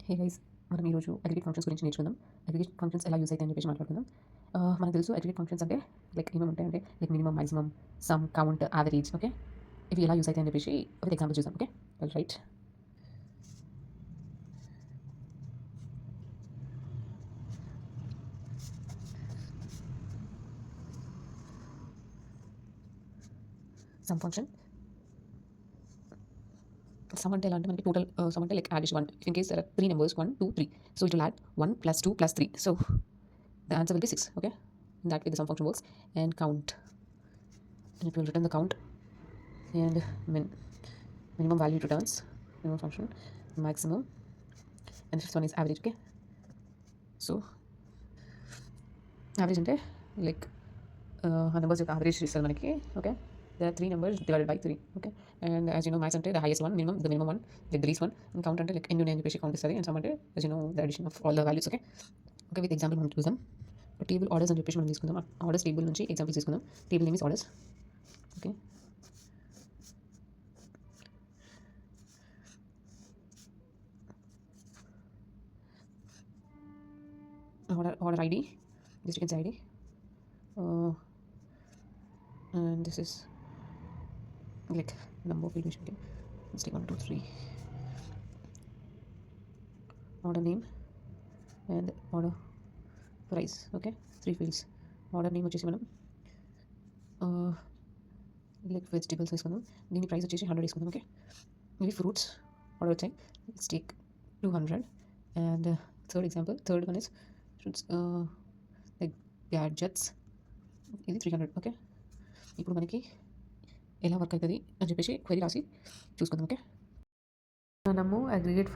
Hey guys, మనం ఈరోజు aggregate functions గురించి నేర్చుకుందాం. అగ్రిగేట్ ఫంక్షన్స్ ఎలా యూజ్ అవుతాయని చెప్పేసి మాట్లాడుకుందాం. మనకు తెలుసు అగ్రిగేట్ ఫంక్షన్స్ అంటే లైక్ ఏమేమి ఉంటాయంటే like minimum, maximum, sum, count, average. Okay, ఇవి ఎలా యూజ్ అవుతాయని చెప్పేసి ఒక ఎగ్జాంపుల్ చూద్దాం. Okay, right. Sum function sum అంటే ఎలా అంటే మనకి టోటల్ సమ్ అంటే like addition 1 in case there are 3 numbers 1 2 3, so it will add 1 plus 2 plus 3, so the answer will be 6. Okay, in that way the sum function works. And count, and it will return the count. And minimum value it returns, minimum function, maximum, and the fifth one is average. Okay, so average అంటే like ఆ numbers యొక్క average ఇస్తారు మనకి. Okay, there are 3 numbers divided by 3. Okay, and as you know max అంటే the highest one, minimum the minimum one, like the least one, and count అంటే like ఎన్ని ఉన్నాయని చెప్పేసి కౌంట్ ఇస్తుంది, and sum అంటే as you know the addition of all the values. Okay, okay, with example మనం చూద్దాం. Table orders అని చెప్పేసి మనం తీసుకుందాం. ఆర్డర్స్ టేబుల్ నుంచి ఎగ్జాంపుల్స్ తీసుకుందాం. Table name is orders. Okay, order ID, just you can say ID, and this is like number of fields. Okay, let's take 1 2 3. Order name and order price. Okay, 3 fields. Order name వచ్చేసి మనం like vegetables తీసుకుందాం. దీని price వచ్చేసి 100 తీసుకుందాం. Okay, ఇవి fruits order వచ్చాయి. Let's take 200. And third one is fruits like gadgets, ఇది 300. Okay, ఇప్పుడు మనకి ఎలా వర్క్ అవుతుంది అని చెప్పేసి క్వరీ రాసి చూసుకుందాం. ఓకే, మనము అగ్రిగేట్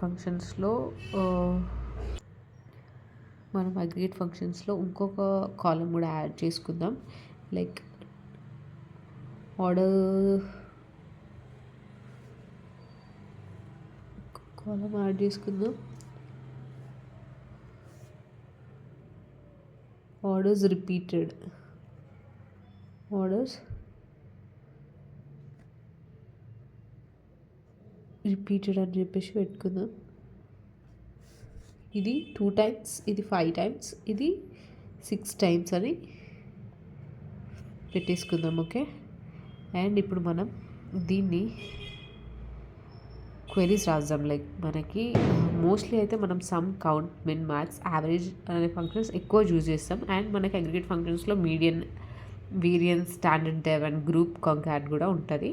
ఫంక్షన్స్లో ఇంకొక కాలం కూడా యాడ్ చేసుకుందాం. లైక్ ఆర్డర్ కాలం యాడ్ చేసుకుందాం. ఆర్డర్స్ రిపీటెడ్ అని చెప్పేసి పెట్టుకుందాం. ఇది 2 times, ఇది 5 times, ఇది 6 times అని పెట్టేసుకుందాం. ఓకే, అండ్ ఇప్పుడు మనం దీన్ని క్వెరీస్ రాద్దాం. లైక్ మనకి మోస్ట్లీ అయితే మనం సమ్, కౌంట్, మిన్, మ్యాక్స్, యావరేజ్ అనే ఫంక్షన్స్ ఎక్కువ యూజ్ చేస్తాం. అండ్ మనకి అగ్రిగేట్ ఫంక్షన్స్లో median, variance, standard dev and group కాంకాట్ కూడా ఉంటుంది.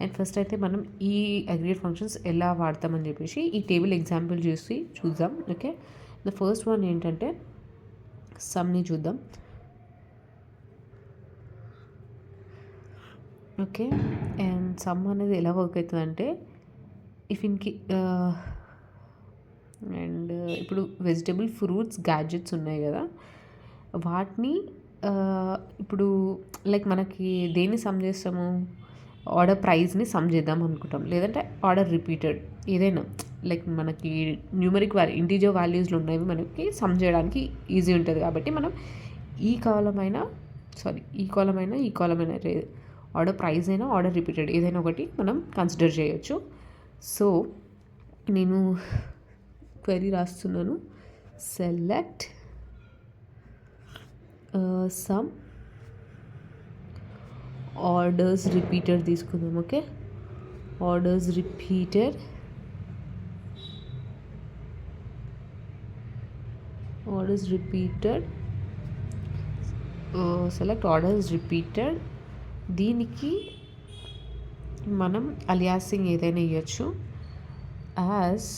అండ్ ఫస్ట్ అయితే మనం ఈ అగ్రిగేట్ ఫంక్షన్స్ ఎలా వాడతామని చెప్పేసి ఈ టేబుల్ ఎగ్జాంపుల్ చూసి చూద్దాం. ఓకే, ద ఫస్ట్ వన్ ఏంటంటే సమ్ని చూద్దాం. ఓకే, అండ్ సమ్ అనేది ఎలా వర్క్ అవుతుందంటే అండ్ ఇప్పుడు వెజిటబుల్, ఫ్రూట్స్, గ్యాడ్జెట్స్ ఉన్నాయి కదా, వాటిని ఇప్పుడు లైక్ మనకి దేన్ని సమ్ చేస్తాము, ఆర్డర్ ప్రైస్ని సమ్ చేద్దాం అనుకుంటాం, లేదంటే ఆర్డర్ రిపీటెడ్ ఏదైనా లైక్ మనకి న్యూమరిక్ ఇంటీజర్ వాల్యూస్లో ఉన్నవి మనకి సమ్ చేయడానికి ఈజీ ఉంటుంది. కాబట్టి మనం ఈ కాలమైనా ఆర్డర్ ప్రైస్ అయినా ఆర్డర్ రిపీటెడ్ ఏదైనా ఒకటి మనం కన్సిడర్ చేయొచ్చు. సో నేను క్వెరీ రాస్తున్నాను. సెలెక్ట్ సమ్ ఆర్డర్స్ రిపీటెడ్ తీసుకుందాం. Okay, orders repeated select orders repeated. దీనికి మనం అలియాసింగ్ ఏదైనా ఇవ్వచ్చు. యాజ్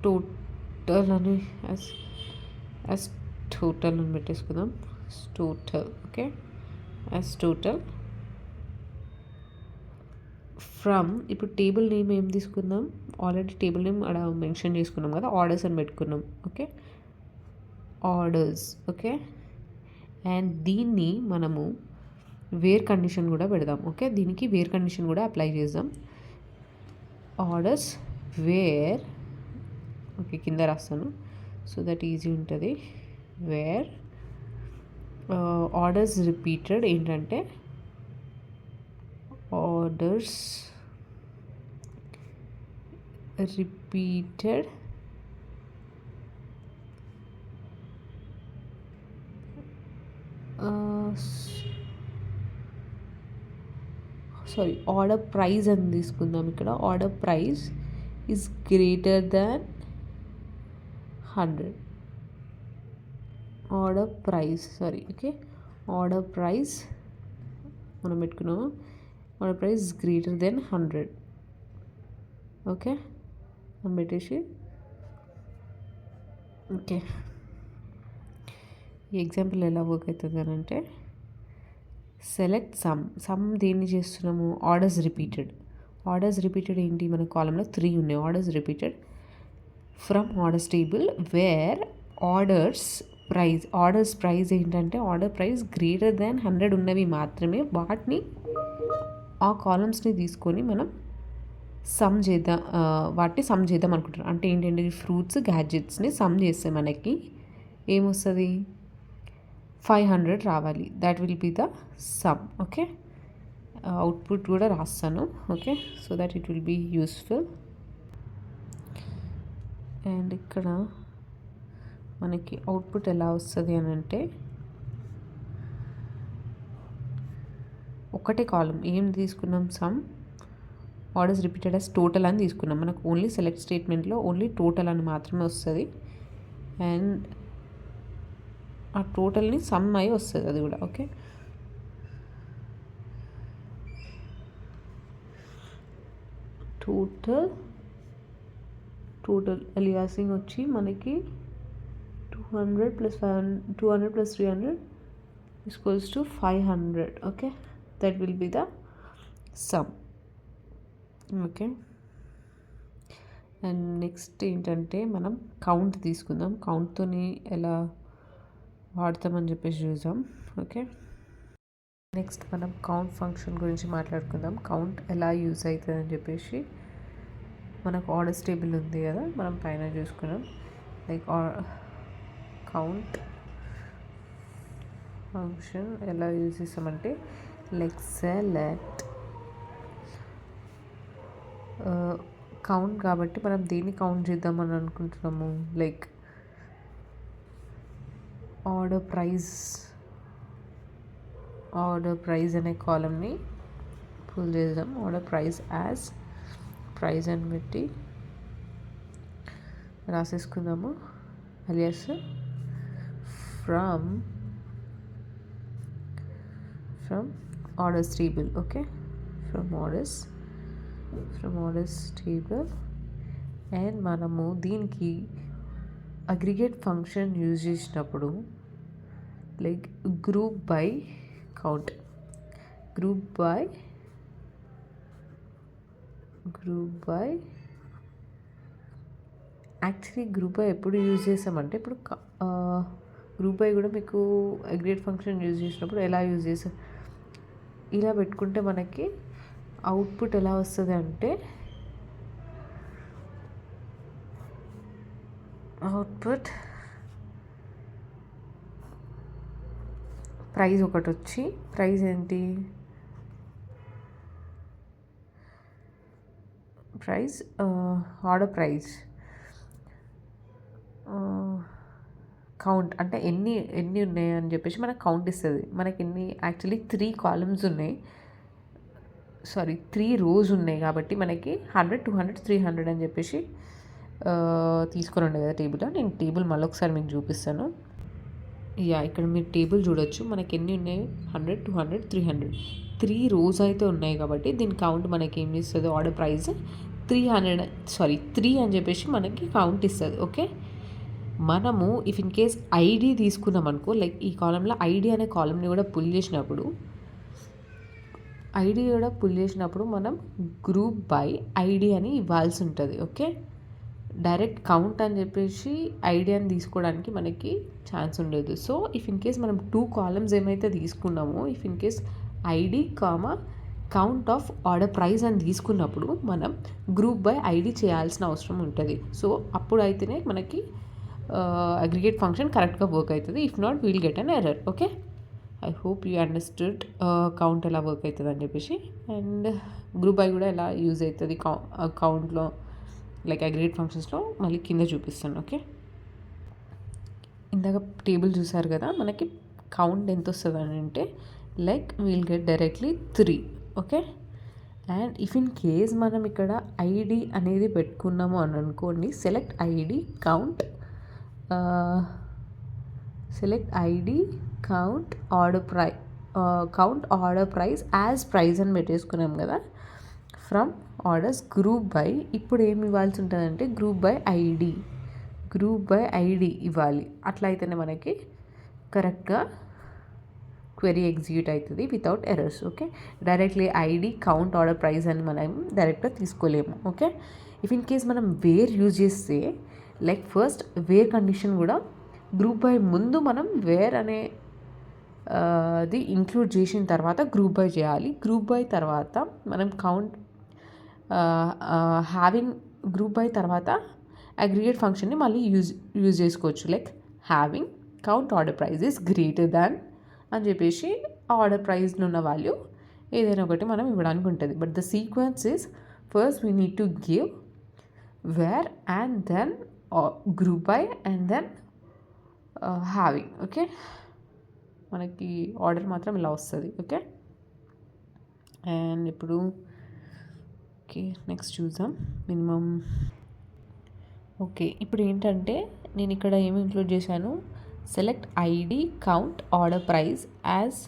టోటల్ అని యాజ్ టోటల్ అని పెట్టేసుకుందాం. Total. Okay, as total from. ఇప్పుడు టేబుల్ నేమ్ ఏం తీసుకుందాం, ఆల్రెడీ టేబుల్ నేమ్ అక్కడ మెన్షన్ చేసుకున్నాం కదా, ఆర్డర్స్ అని పెట్టుకున్నాం. Okay, orders. ఓకే, అండ్ దీన్ని మనము వేర్ కండిషన్ కూడా పెడదాం. ఓకే, దీనికి వేర్ కండిషన్ కూడా అప్లై చేద్దాం. Orders where. ఓకే, కింద రాస్తాను సో దట్ ఈజీ ఉంటుంది. వేర్ ఆర్డర్స్ రిపీటెడ్ ఏంటంటే ఆర్డర్స్ repeated order price అని తీసుకుందాం. ఇక్కడ order price is greater than 100. Order price order price మనం పెట్టుకున్నాము. Order price greater than 100. Okay అని పెట్టేసి ఓకే ఈ ఎగ్జాంపుల్ ఎలా వర్క్ అవుతుంది అని అంటే, సెలెక్ట్ సమ్ దేన్ని చేస్తున్నాము, ఆర్డర్స్ రిపీటెడ్ ఏంటి, మన కాలంలో 3 ఉన్నాయి. Orders from orders table wear orders price ఏంటంటే ఆర్డర్ ప్రైస్ గ్రేటర్ దాన్ 100 ఉన్నవి మాత్రమే, వాటిని ఆ కాలమ్స్ని తీసుకొని మనం వాటిని సమ్ చేద్దాం అనుకుంటున్నాం. అంటే ఏంటంటే ఫ్రూట్స్ గ్యాడ్జెట్స్ని సమ్ చేస్తే మనకి ఏమొస్తుంది, 500 రావాలి. That will be the sum. Okay output కూడా రాస్తాను. Okay so that it will be useful. And ఇక్కడ మనకి అవుట్పుట్ ఎలా వస్తుంది అని అంటే, ఒకటే కాలం ఏం తీసుకున్నాం, some orders repeated as total అని తీసుకున్నాం. మనకు ఓన్లీ సెలెక్ట్ స్టేట్మెంట్లో ఓన్లీ టోటల్ అని మాత్రమే వస్తుంది. అండ్ ఆ టోటల్ని సమ్ అయి వస్తుంది అది కూడా. ఓకే టోటల్ అలియాసింగ్ వచ్చి మనకి 200 + 300 equals to 500. Okay that will be the sum. Okay and next ఏంటంటే మనం కౌంట్ తీసుకుందాం. కౌంట్తోని ఎలా వాడతామని చెప్పేసి చూద్దాం. ఓకే నెక్స్ట్ మనం కౌంట్ ఫంక్షన్ గురించి మాట్లాడుకుందాం. కౌంట్ ఎలా యూజ్ అవుతుంది అని చెప్పేసి, మనకు ఆర్డర్స్ టేబుల్ ఉంది కదా, మనం పైన చూసుకున్నాం. లైక్ కౌంట్ ఫంక్షన్ ఎలా యూజ్ చేస్తామంటే, లైక్ సెలెక్ట్ కౌంట్ కాబట్టి మనం దేన్ని కౌంట్ చేద్దామని అనుకుంటున్నాము, లైక్ ఆర్డర్ ప్రైస్ అనే కాలమ్ని ఫుల్ చేద్దాం. ఆర్డర్ ప్రైస్ యాజ్ ప్రైస్ అని పెట్టి రాసేసుకుందాము. Alias from orders table. Okay from orders table. And మనము దీనికి అగ్రిగేట్ ఫంక్షన్ యూజ్ చేసినప్పుడు, like group by count, group by actually group by ఎప్పుడు యూజ్ చేసామంటే, ఇప్పుడు గ్రూప్ బై కూడా మీకు అగ్రిగేట్ ఫంక్షన్ యూజ్ చేసినప్పుడు ఎలా యూజ్ చేసాం, ఇలా పెట్టుకుంటే మనకి అవుట్పుట్ ఎలా వస్తుంది అంటే, అవుట్పుట్ ప్రైస్ ఒకటి వచ్చి, ప్రైస్ ఏంటి, ప్రైస్ ఆర్డర్ ప్రైస్ కౌంట్ అంటే ఎన్ని ఉన్నాయి అని చెప్పేసి మనకు కౌంట్ ఇస్తుంది. మనకి యాక్చువల్లీ 3 కాలమ్స్ ఉన్నాయి, 3 రోస్ ఉన్నాయి కాబట్టి మనకి 100, 200, 300 అని చెప్పేసి తీసుకొని ఉండే కదా టేబుల్. నేను టేబుల్ మళ్ళీ ఒకసారి మీకు చూపిస్తాను. ఇక్కడ మీరు టేబుల్ చూడొచ్చు. మనకి ఎన్ని ఉన్నాయి, 100, 200, 300. 3 రోస్ అయితే ఉన్నాయి కాబట్టి దీని కౌంట్ మనకి ఏం ఇస్తుంది, ఆర్డర్ ప్రైస్ 3 అని చెప్పేసి మనకి కౌంట్ ఇస్తుంది. ఓకే మనము ఇఫ్ ఇన్ కేస్ ఐడి తీసుకున్నాం అనుకో, లైక్ ఈ కాలంలో ఐడి అనే కాలంని కూడా పుల్ చేసినప్పుడు మనం గ్రూప్ బై ఐడి అని ఇవ్వాల్సి ఉంటుంది. ఓకే డైరెక్ట్ కౌంట్ అని చెప్పేసి ఐడియాని తీసుకోవడానికి మనకి ఛాన్స్ ఉండదు. సో ఇఫ్ ఇన్ కేస్ మనం 2 కాలమ్స్ ఏమైతే తీసుకున్నామో, if in case ID count of order price అని తీసుకున్నప్పుడు మనం గ్రూప్ బై ఐడి చేయాల్సిన అవసరం ఉంటుంది. సో అప్పుడు అయితేనే మనకి అగ్రిగేట్ ఫంక్షన్ కరెక్ట్గా వర్క్ అవుతుంది. If not will get an error. Okay I hope you understood count ఎలా వర్క్ అవుతుంది అని చెప్పేసి. అండ్ గ్రూప్ బై కూడా ఎలా యూజ్ అవుతుంది కౌంట్లో లైక్ అగ్రిగేట్ ఫంక్షన్స్లో మళ్ళీ కింద చూపిస్తాను. ఓకే, ఇందాక టేబుల్ చూసారు కదా, మనకి కౌంట్ ఎంత వస్తుంది అని అంటే like we'll get directly 3. Okay, and if in case మనం ఇక్కడ ఐడి అనేది పెట్టుకున్నాము అని అనుకోండి, select ID count order price as price అని పెట్టేసుకున్నాం కదా. ఫ్రమ్ ఆర్డర్స్ గ్రూప్ బై, ఇప్పుడు ఏమి ఇవ్వాల్సి ఉంటుందంటే గ్రూప్ బై ఐడి ఇవ్వాలి. అట్లా అయితేనే మనకి కరెక్ట్గా క్వెరీ ఎగ్జిక్యూట్ అవుతుంది without errors. Okay, directly ID count order price అని మనం డైరెక్ట్గా తీసుకోలేము. ఓకే, ఇఫ్ ఇన్ కేస్ మనం వేర్ యూజ్ చేస్తే లైక్ ఫస్ట్ వేర్ కండిషన్ కూడా గ్రూప్ బై ముందు మనం వేర్ అనే అది ఇంక్లూడ్ చేసిన తర్వాత గ్రూప్ బై చేయాలి. గ్రూప్ బై తర్వాత మనం కౌంట్ హ్యావింగ్ గ్రూప్ బై తర్వాత అగ్రిగేట్ ఫంక్షన్ని మళ్ళీ యూజ్ చేసుకోవచ్చు. Like having count order price is greater than అని చెప్పేసి ఆర్డర్ ప్రైస్లో ఉన్న వాల్యూ ఏదైనా ఒకటి మనం ఇవ్వడానికి ఉంటుంది. But the sequence is first we need to give where and then group by and then having. Okay, మనకి ఆర్డర్ మాత్రం ఇలా వస్తుంది. ఓకే, అండ్ ఇప్పుడు ఓకే నెక్స్ట్ చూద్దాం మినిమం. ఓకే, ఇప్పుడు ఏంటంటే నేను ఇక్కడ ఏమి ఇంక్లూడ్ చేశాను, select ID count order price as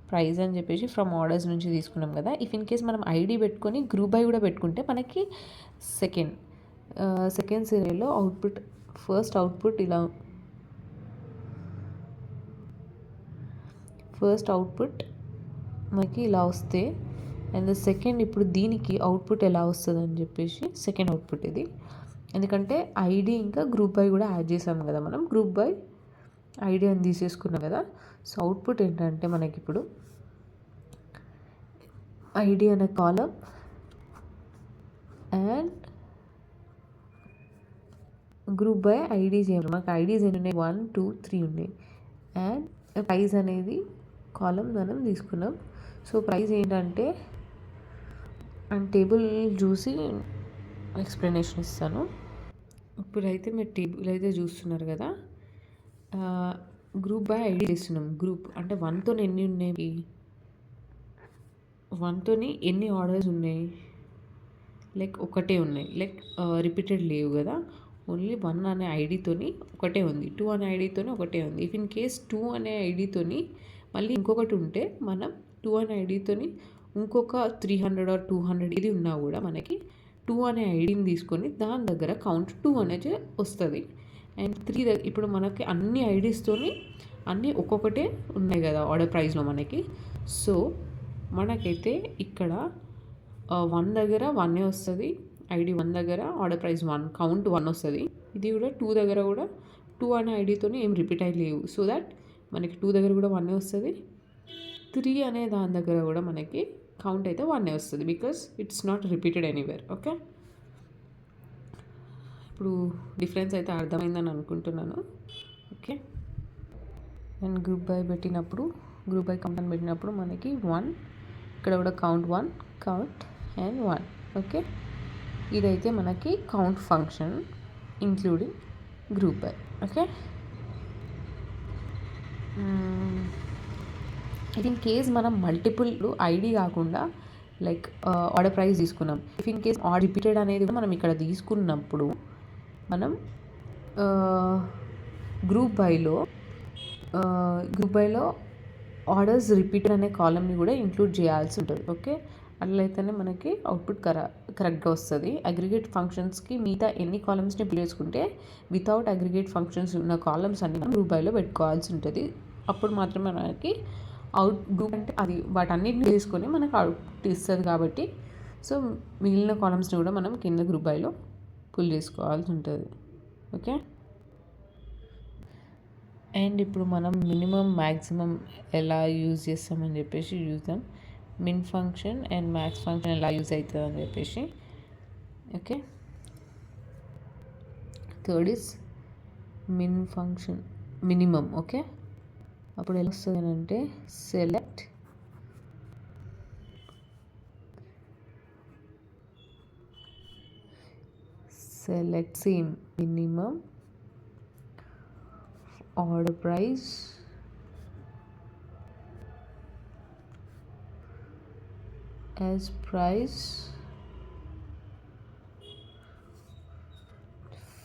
price అని చెప్పేసి ఫ్రమ్ ఆర్డర్స్ నుంచి తీసుకున్నాం కదా. ఇఫ్ ఇన్ కేస్ మనం ఐడి పెట్టుకొని గ్రూప్ బై కూడా పెట్టుకుంటే మనకి సెకండ్ సీరియల్లో ఫస్ట్ అవుట్పుట్ మనకి ఇలా వస్తే అండ్ సెకండ్ ఇప్పుడు దీనికి అవుట్పుట్ ఎలా వస్తుంది అని చెప్పేసి సెకండ్ అవుట్పుట్ ఇది. ఎందుకంటే ఐడి ఇంకా గ్రూప్ బై కూడా యాడ్ చేసాం కదా, మనం గ్రూప్ బై ఐడి అని తీసేసుకున్నాం కదా. సో అవుట్పుట్ ఏంటంటే మనకి ఇప్పుడు ఐడి అనే కాలం అండ్ గ్రూప్ బై ఐడీస్ ఏమి, మనకు ఐడీస్ ఎన్ని ఉన్నాయి, 1 2 3 ఉన్నాయి. అండ్ ప్రైస్ అనేది కాలం మనం తీసుకున్నాం. సో ప్రైస్ ఏంటంటే అండ్ టేబుల్ చూసి ఎక్స్ప్లెనేషన్ ఇస్తాను. ఇప్పుడైతే మీరు టేబుల్ అయితే చూస్తున్నారు కదా, గ్రూప్ బై ఐడి చేస్తున్నాం. గ్రూప్ అంటే 1తో ఎన్ని ఉన్నాయి, 1తో ఎన్ని ఆర్డర్స్ ఉన్నాయి, లైక్ ఒకటే ఉన్నాయి, లైక్ రిపీటెడ్ లేవు కదా, ఓన్లీ 1 అనే ఐడితోని ఒకటే ఉంది, 2 అనే ఐడితోని ఒకటే ఉంది. ఇఫ్ ఇన్ కేస్ 2 అనే ఐడితోని మళ్ళీ ఇంకొకటి ఉంటే మనం 2 అనే ఐడితోని ఇంకొక 300 or 200 ఇది ఉన్నా కూడా మనకి 2 అనే ఐడిని తీసుకొని దాని దగ్గర కౌంట్ 2 అనేది వస్తుంది. అండ్ 3 ఇప్పుడు మనకి అన్ని ఐడీస్తోని అన్నీ ఒక్కొక్కటే ఉన్నాయి కదా ఆర్డర్ ప్రైస్లో మనకి. సో మనకైతే ఇక్కడ 1 దగ్గర 1 వస్తుంది, ఐడి 1 దగ్గర ఆర్డర్ ప్రైస్ 1 కౌంట్ 1 వస్తుంది. ఇది కూడా 2 దగ్గర కూడా 2 అనే ఐడితోని ఏం రిపీట్ అయ్యి లేవు. సో దట్ మనకి 2 దగ్గర కూడా 1 వస్తుంది, 3 అనే దాని దగ్గర కూడా మనకి కౌంట్ అయితే 1 వస్తుంది, because it's not repeated anywhere. Okay, ఇప్పుడు డిఫరెన్స్ అయితే అర్థమైందని అనుకుంటున్నాను. Okay, and group by count అని పెట్టినప్పుడు మనకి 1, ఇక్కడ కూడా కౌంట్ 1 కౌంట్ అండ్ 1. ఓకే, ఇదైతే మనకి count function including group by. Okay, if in case మనం మల్టిపుల్ ఐడి కాకుండా లైక్ ఆర్డర్ ప్రైస్ తీసుకున్నాం, if in case order repeated అనేది మనం ఇక్కడ తీసుకున్నప్పుడు మనం గ్రూప్ బైలో ఆర్డర్స్ రిపీటెడ్ అనే కాలమ్ని కూడా ఇంక్లూడ్ చేయాల్సి ఉంటుంది. ఓకే, అట్లయితేనే మనకి అవుట్పుట్ కరెక్ట్గా వస్తుంది. అగ్రిగేట్ ఫంక్షన్స్కి మిగతా ఎన్ని కాలమ్స్ని బిల్డ్ చేసుకుంటే వితౌట్ అగ్రిగేట్ ఫంక్షన్స్ ఉన్న కాలమ్స్ అన్ని మనం గ్రూప్ బైలో పెట్టుకోవాల్సి ఉంటుంది. అప్పుడు మాత్రమే మనకి గ్రూప్ అంటే అది వాటన్నిటిని తీసుకొని మనకు అవుట్పుట్ ఇస్తుంది కాబట్టి, సో మిగిలిన కాలమ్స్ని కూడా మనం కింద గ్రూప్ బైలో పుల్ చేసుకోవాల్సి ఉంటుంది. ఓకే, అండ్ ఇప్పుడు మనం మినిమం మ్యాక్సిమం ఎలా యూజ్ చేస్తామని చెప్పేసి చూద్దాం. Min function and max function ఎలా యూజ్ అవుతుంది అని చెప్పేసి. Okay, third is min function minimum. Okay, అప్పుడు ఎలా వస్తుంది అని అంటే select same minimum order price as price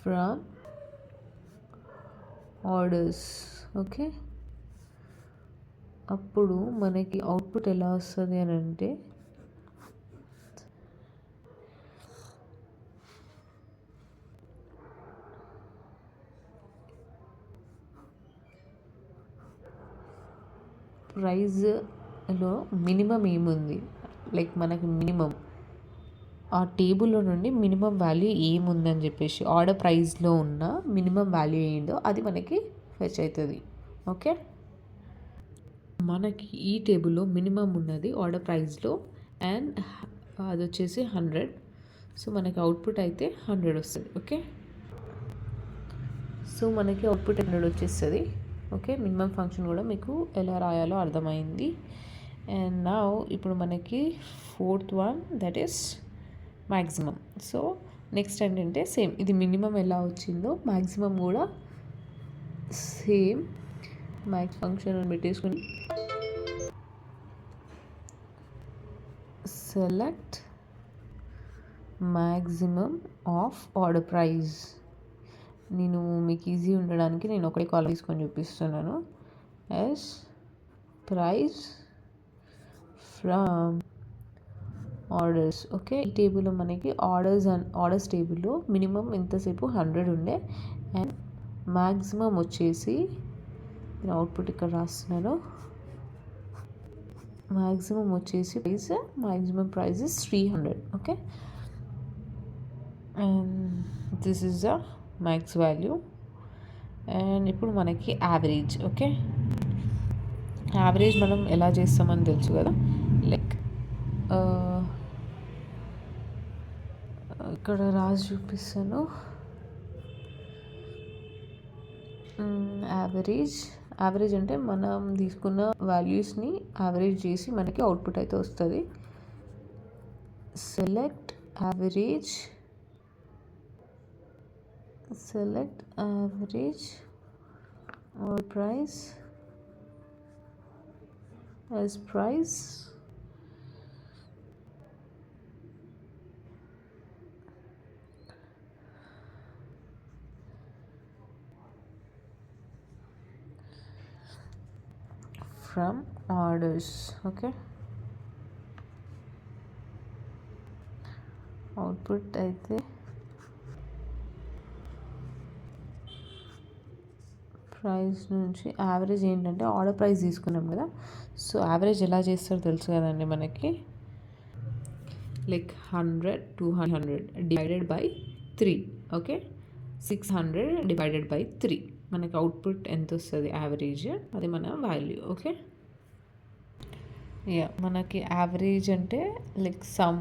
from orders. Okay, అప్పుడు మనకి అవుట్పుట్ ఎలా వస్తుంది అని అంటే ప్రైజ్లో మినిమం ఏముంది, లైక్ మనకి మినిమం ఆ టేబుల్లో నుండి మినిమం వాల్యూ ఏముందని చెప్పేసి ఆర్డర్ ప్రైస్లో ఉన్న మినిమం వాల్యూ ఏందో అది మనకి ఫెచ్ అవుతుంది. ఓకే, మనకి ఈ టేబుల్లో మినిమం ఉన్నది ఆర్డర్ ప్రైస్లో అండ్ అది వచ్చేసి 100. సో మనకి అవుట్పుట్ అయితే 100 వస్తుంది. ఓకే, సో మనకి అవుట్పుట్ 100 వచ్చేస్తుంది. ఓకే, మినిమం ఫంక్షన్ కూడా మీకు ఎలా రాయాలో అర్థమైంది. అండ్ నా ఇప్పుడు మనకి fourth one, that is maximum. So next ఏంటంటే సేమ్ ఇది మినిమం ఎలా వచ్చిందో మ్యాక్సిమం కూడా సేమ్ మ్యాక్స్ ఫంక్షన్ అని పెట్టేసుకుని select maximum of order price. నేను మీకు ఈజీ ఉండడానికి నేను ఒకటే కాలం తీసుకొని చూపిస్తున్నాను. As price from orders. Okay, ఈ టేబుల్లో మనకి ఆర్డర్స్ టేబుల్లో మినిమం ఎంతసేపు 100 ఉండే అండ్ మ్యాక్సిమం వచ్చేసి నేను అవుట్పుట్ ఇక్కడ రాస్తున్నాను. మ్యాక్సిమం వచ్చేసి maximum price is 300. Okay, and this is the max value. And ఇప్పుడు మనకి యావరేజ్. ఓకే, యావరేజ్ మనం ఎలా చేస్తామని తెలుసు కదా, లైక్ ఇక్కడ రాసి చూపిస్తాను. యావరేజ్ అంటే మనం తీసుకున్న వాల్యూస్ని యావరేజ్ చేసి మనకి అవుట్పుట్ అయితే వస్తుంది. Select average are price as price from orders. Okay, output అయితే ప్రైస్ నుంచి యావరేజ్ ఏంటంటే ఆర్డర్ ప్రైస్ తీసుకున్నాం కదా, సో యావరేజ్ ఎలా చేస్తారో తెలుసు కదండి మనకి, like 100 200 divided by 3. Okay, 600 divided by 3 మనకి అవుట్పుట్ ఎంత వస్తుంది యావరేజ్, అది మన వాల్యూ. ఓకే, మనకి యావరేజ్ అంటే like some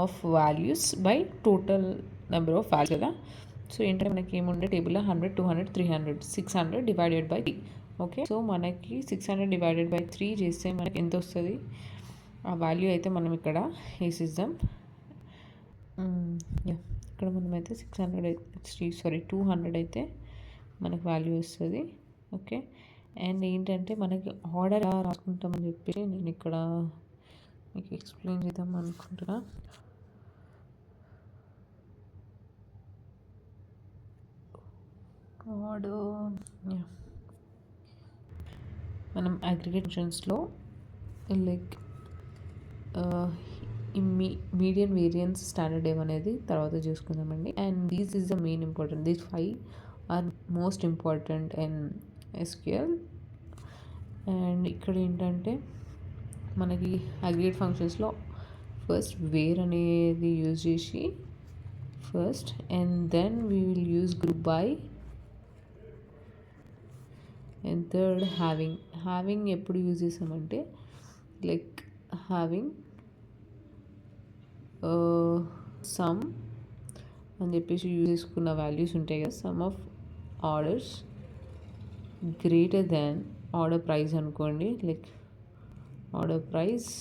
of values by total number of values కదా. సో ఏంటంటే మనకి ఏముండే టేబుల్లో 100 200 300 600 డివైడెడ్ బై 3. ఓకే, సో మనకి 600 డివైడెడ్ బై 3 చేస్తే మనకి ఎంత వస్తుంది ఆ వాల్యూ అయితే మనం ఇక్కడ వేసిద్దాం. ఇక్కడ మనమైతే 200 అయితే మనకి వాల్యూ వస్తుంది. ఓకే, అండ్ ఏంటంటే మనకి ఆర్డర్ ఎలా రాసుకుంటామని చెప్పి నేను ఇక్కడ మీకు ఎక్స్ప్లెయిన్ చేద్దాం అనుకుంటున్నా. మనం అగ్రిగేట్ ఫంక్షన్స్లో లైక్ మీడియన్ వేరియన్స్ స్టాండర్డ్ ఏమనేది తర్వాత చూసుకుందామండి. And these is the main important, these 5 are most important in SQL. And ఇక్కడ ఏంటంటే మనకి అగ్రిగేట్ ఫంక్షన్స్లో ఫస్ట్ వేర్ అనేది యూజ్ చేసి first and then we will use group by and third having ఎప్పుడు యూజ్ చేసామంటే లైక్ హ్యావింగ్ సమ్ అని చెప్పేసి యూజ్ చేసుకున్న వాల్యూస్ ఉంటాయి కదా, sum of orders greater than order price అనుకోండి, like order price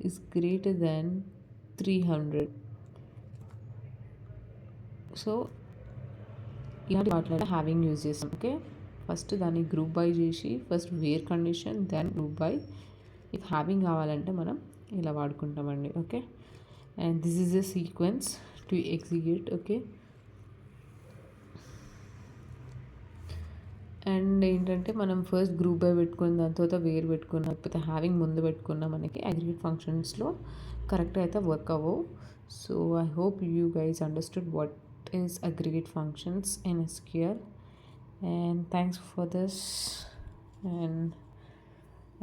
is greater than 300. So ఇలాంటి వాటిలో హ్యావింగ్ యూజ్ చేస్తాం. ఓకే, ఫస్ట్ దాన్ని గ్రూప్ బై చేసి first where condition then group by. If having కావాలంటే మనం ఇలా వాడుకుంటామండి. Okay, and this is a sequence to execute. Okay, and ఏంటంటే మనం ఫస్ట్ గ్రూప్ బై పెట్టుకున్న దాని తర్వాత వేర్ పెట్టుకున్న లేకపోతే హ్యావింగ్ ముందు పెట్టుకున్న మనకి అగ్రిగేట్ ఫంక్షన్స్లో కరెక్ట్ అయితే వర్క్ అవ్వవు. So I hope you guys understood what is aggregate functions in SQL, and thanks for this, and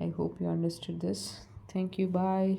I hope you understood this. Thank you, bye.